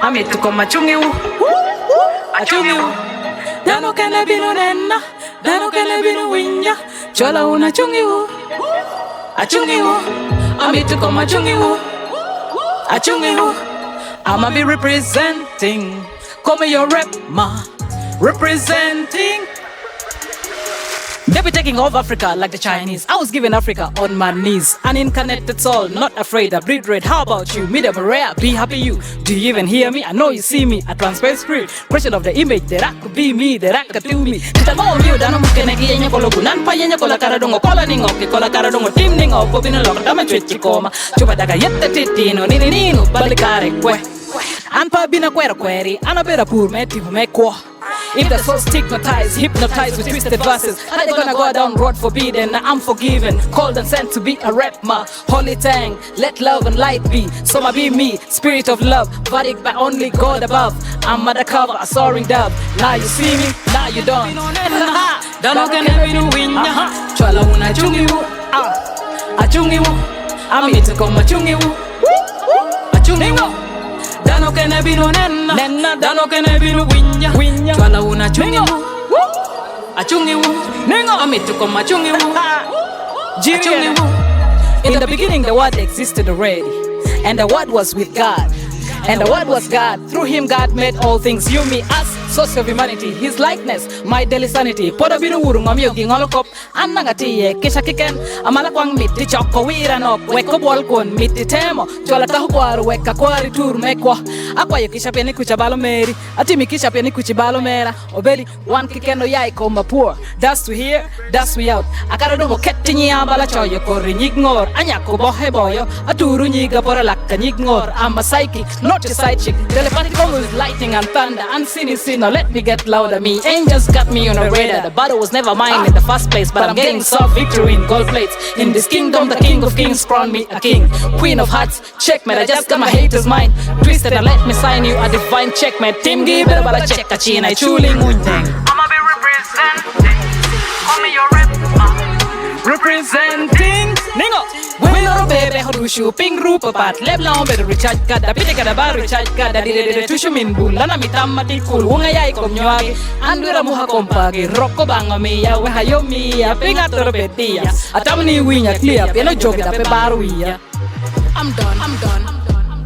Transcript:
Ami tu koma chungi wu. Achungi wu. Dano kene binu nenna. Dano kene binu winya. Chola una chungi wu. Achungi wu. Ami tu koma chungi wu. Achungi wu. I'ma be representing. Call me your rep ma. Representing. They be taking over Africa like the Chinese. I was giving Africa on my knees. An incarnated soul, not afraid. I breed red. How about you? Medium rare, be happy you. Do you even hear me? I know you see me. A transparent spirit. Question of the image that I could be me, that I could do me. Kita go you dano mukenegi yenya kologu nan pa yenya kola karadongo kola ningo ke kola karadongo tim ningo pobino lok dama chwechi koma. Chupa daga yetta titino nini nino balikare kwe. Anpa bina kwera kweri. Anabera pur me tipu me kwa. If they're so stigmatized, hypnotized with twisted verses, how they gonna go down road forbidden? I'm forgiven, called and sent to be a rep ma. Holy tang, let love and light be. So ma be me, spirit of love, bodied by only God above. I'm undercover, a soaring dove. Now you see me, now you don't. Dano kene binu winya, chola una chungi wu, achungi wu, amita koma chungi wu, achungi wu. Dano kene binu nenna, dano kene binu winya, chola una chungi wu, achungi wu, amita koma chungi wu, achungi wu. In the beginning the word existed already, and the word was with God, and the word was God. Through him God made all things. You, me, us, source of humanity, his likeness, my daily sanity. Poda biru urung amyo gingolokop, anangati ye kisha kiken, amala kwang miti choko wira no, weko bolkon miti temo, chola tahu kwaru weka kwari tur mekwa, akwa yo kisha pia ni kuchabalo meri, atimi kisha pia ni kuchibalo mera, obeli one kikeno yai komba poor, that's to here, that's we out, akara dongo keti nyambala choyo kori nyigngor, anyako bohe boyo, aturu nyiga pora laka nyigngor, I'm a psychic, not a side chick, telepathic with lightning and thunder, unseen is seen. Now let me get louder. Me angels got me on the radar. The battle was never mine in the first place, but I'm getting soft victory in gold plates. In this kingdom, the king of kings crowned me a king. Queen of hearts, checkmate. I just got my haters' mind twisted and let me sign you a divine checkmate. Team give it about a check a chin. I truly munyang. I'ma be representing. Call me your rep. Representing. Ningo. Well, baby, how do you ping roop apart? Leb long better recharge card. The pity got a bar recharge card. The did to show min bull. Lana mitamati cool. Wungay kom nyagi. Andura muha kompagi. Rocco banga me ya. We hayo me ya. Ping at the bedia. Atamni wing ya clear. Pino joke at the bar we ya. I'm done.